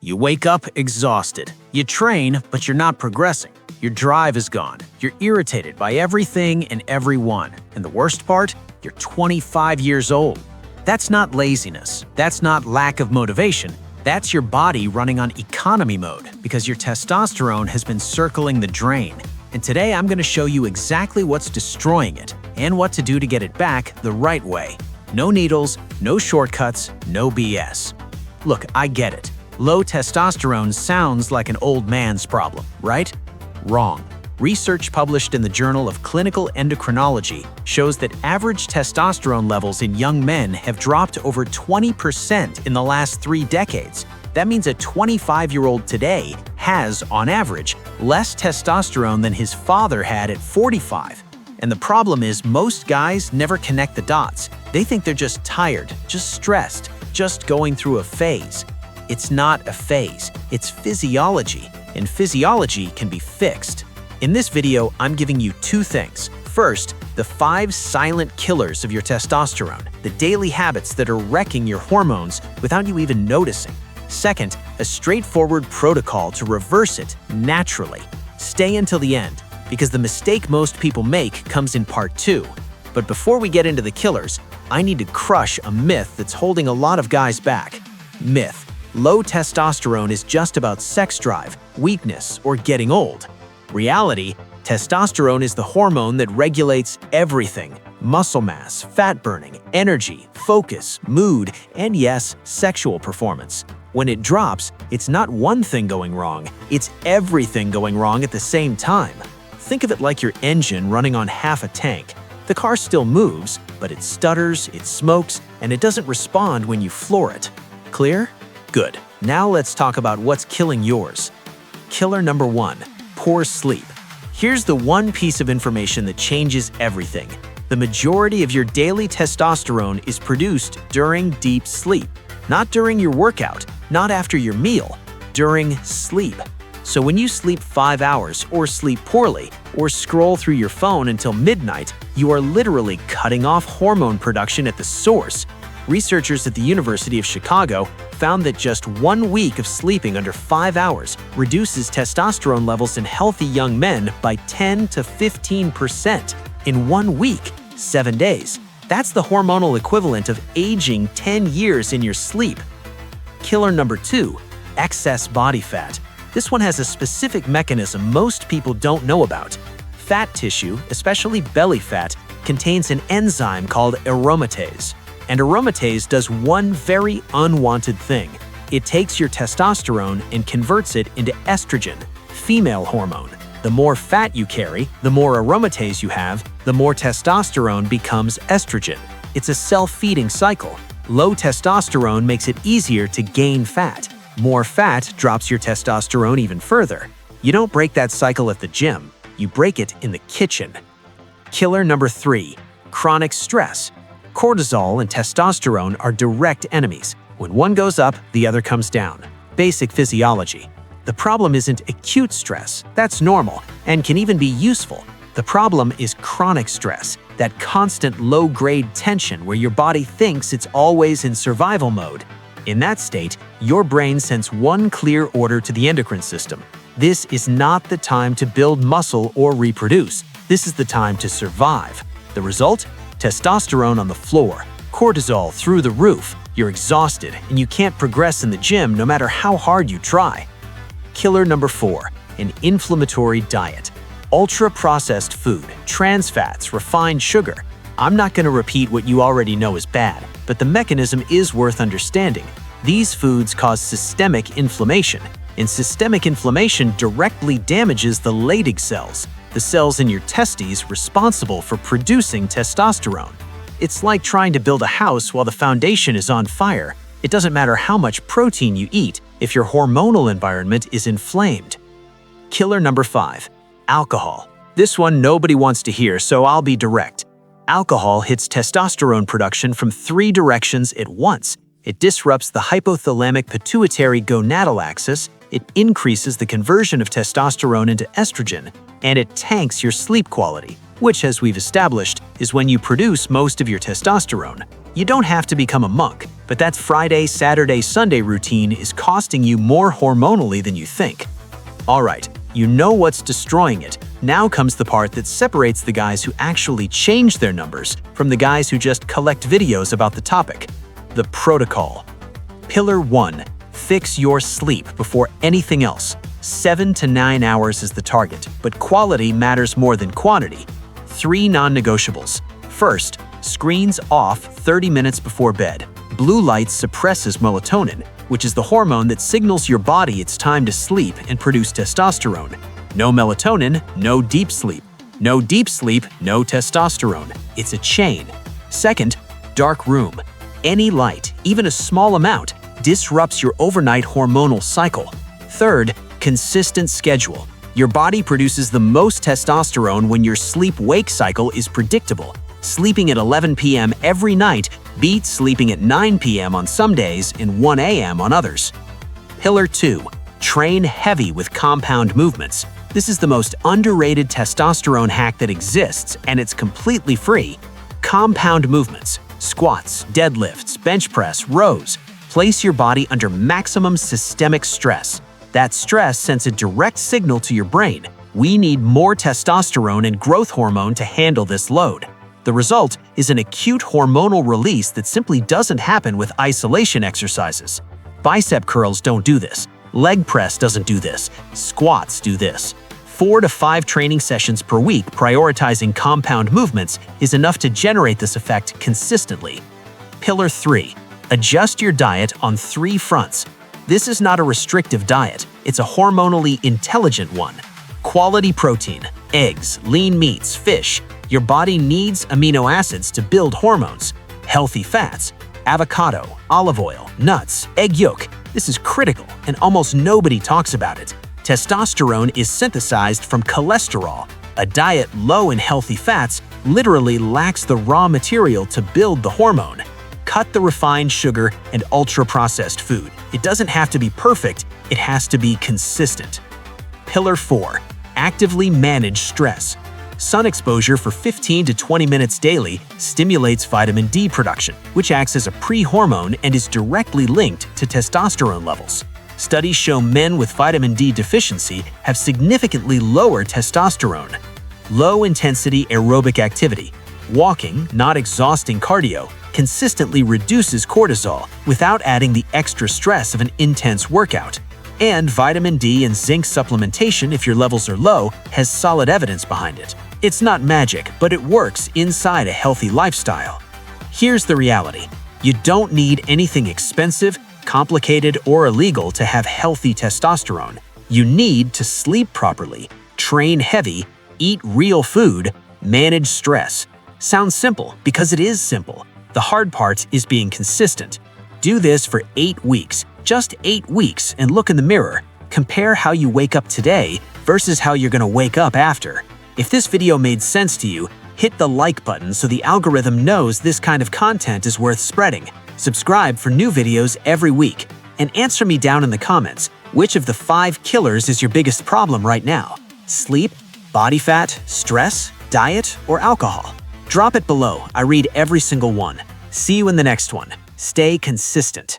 You wake up exhausted. You train, but you're not progressing. Your drive is gone. You're irritated by everything and everyone. And the worst part? You're 25 years old. That's not laziness. That's not lack of motivation. That's your body running on economy mode because your testosterone has been circling the drain. And today I'm going to show you exactly what's destroying it and what to do to get it back the right way. No needles, no shortcuts, no BS. Look, I get it. Low testosterone sounds like an old man's problem, right? Wrong. Research published in the Journal of Clinical Endocrinology shows that average testosterone levels in young men have dropped over 20% in the last 3 decades. That means a 25-year-old today has, on average, less testosterone than his father had at 45. And the problem is most guys never connect the dots. They think they're just tired, just stressed, just going through a phase. It's not a phase, it's physiology, and physiology can be fixed. In this video, I'm giving you 2 things. First, the 5 silent killers of your testosterone, the daily habits that are wrecking your hormones without you even noticing. Second, a straightforward protocol to reverse it naturally. Stay until the end, because the mistake most people make comes in part 2. But before we get into the killers, I need to crush a myth that's holding a lot of guys back. Myth: low testosterone is just about sex drive, weakness, or getting old. Reality: testosterone is the hormone that regulates everything: muscle mass, fat burning, energy, focus, mood, and yes, sexual performance. When it drops, it's not one thing going wrong, it's everything going wrong at the same time. Think of it like your engine running on half a tank. The car still moves, but it stutters, it smokes, and it doesn't respond when you floor it. Clear? Good. Now let's talk about what's killing yours. Killer number 1. Poor sleep. Here's the one piece of information that changes everything. The majority of your daily testosterone is produced during deep sleep. Not during your workout, not after your meal, during sleep. So when you sleep 5 hours, or sleep poorly, or scroll through your phone until midnight, you are literally cutting off hormone production at the source. Researchers at the University of Chicago found that just 1 week of sleeping under 5 hours reduces testosterone levels in healthy young men by 10 to 15% in 1 week, 7 days. That's the hormonal equivalent of aging 10 years in your sleep. Killer number 2. Excess body fat. This one has a specific mechanism most people don't know about. Fat tissue, especially belly fat, contains an enzyme called aromatase. And aromatase does one very unwanted thing. It takes your testosterone and converts it into estrogen, female hormone. The more fat you carry, the more aromatase you have, the more testosterone becomes estrogen. It's a self-feeding cycle. Low testosterone makes it easier to gain fat. More fat drops your testosterone even further. You don't break that cycle at the gym, you break it in the kitchen. Killer number 3. Chronic stress. Cortisol and testosterone are direct enemies. When one goes up, the other comes down. Basic physiology. The problem isn't acute stress, that's normal, and can even be useful. The problem is chronic stress, that constant low-grade tension where your body thinks it's always in survival mode. In that state, your brain sends one clear order to the endocrine system. This is not the time to build muscle or reproduce. This is the time to survive. The result? Testosterone on the floor, cortisol through the roof. You're exhausted, and you can't progress in the gym no matter how hard you try. Killer number 4. An inflammatory diet. Ultra-processed food, trans fats, refined sugar. I'm not going to repeat what you already know is bad, but the mechanism is worth understanding. These foods cause systemic inflammation, and systemic inflammation directly damages the Leydig cells, the cells in your testes responsible for producing testosterone. It's like trying to build a house while the foundation is on fire. It doesn't matter how much protein you eat if your hormonal environment is inflamed. Killer number 5. Alcohol. This one nobody wants to hear, so I'll be direct. Alcohol hits testosterone production from 3 directions at once. It disrupts the hypothalamic-pituitary-gonadal axis, it increases the conversion of testosterone into estrogen, and it tanks your sleep quality, which, as we've established, is when you produce most of your testosterone. You don't have to become a monk, But that Friday, Saturday, Sunday routine is costing you more hormonally than you think. Alright, you know what's destroying it. Now comes the part that separates the guys who actually change their numbers from the guys who just collect videos about the topic. The protocol. Pillar 1. Fix your sleep before anything else. 7 to 9 hours is the target, but quality matters more than quantity. 3 non-negotiables. First, screens off 30 minutes before bed. Blue light suppresses melatonin, which is the hormone that signals your body it's time to sleep and produce testosterone. No melatonin, no deep sleep. No deep sleep, no testosterone. It's a chain. Second, dark room. Any light, even a small amount, disrupts your overnight hormonal cycle. Third, consistent schedule. Your body produces the most testosterone when your sleep-wake cycle is predictable. Sleeping at 11 p.m. every night beats sleeping at 9 p.m. on some days and 1 a.m. on others. Pillar 2. Train heavy with compound movements. This is the most underrated testosterone hack that exists, and it's completely free. Compound movements. Squats, deadlifts, bench press, rows. Place your body under maximum systemic stress. That stress sends a direct signal to your brain. We need more testosterone and growth hormone to handle this load. The result is an acute hormonal release that simply doesn't happen with isolation exercises. Bicep curls don't do this. Leg press doesn't do this. Squats do this. 4 to 5 training sessions per week prioritizing compound movements is enough to generate this effect consistently. Pillar 3. Adjust your diet on 3 fronts. This is not a restrictive diet, it's a hormonally intelligent one. Quality protein, eggs, lean meats, fish. Your body needs amino acids to build hormones. Healthy fats, avocado, olive oil, nuts, egg yolk. This is critical, and almost nobody talks about it. Testosterone is synthesized from cholesterol. A diet low in healthy fats literally lacks the raw material to build the hormone. Cut the refined sugar and ultra-processed food. It doesn't have to be perfect, it has to be consistent. Pillar 4. Actively manage stress. Sun exposure for 15 to 20 minutes daily stimulates vitamin D production, which acts as a pre-hormone and is directly linked to testosterone levels. Studies show men with vitamin D deficiency have significantly lower testosterone. Low-intensity aerobic activity. Walking, not exhausting cardio, consistently reduces cortisol without adding the extra stress of an intense workout. And vitamin D and zinc supplementation, if your levels are low, has solid evidence behind it. It's not magic, but it works inside a healthy lifestyle. Here's the reality. You don't need anything expensive, complicated, or illegal to have healthy testosterone. You need to sleep properly, train heavy, eat real food, manage stress. Sounds simple because it is simple. The hard part is being consistent. Do this for 8 weeks, just 8 weeks, and look in the mirror. Compare how you wake up today versus how you're going to wake up after. If this video made sense to you, hit the like button so the algorithm knows this kind of content is worth spreading. Subscribe for new videos every week. And answer me down in the comments, which of the 5 killers is your biggest problem right now? Sleep, body fat, stress, diet, or alcohol? Drop it below. I read every single one. See you in the next one. Stay consistent.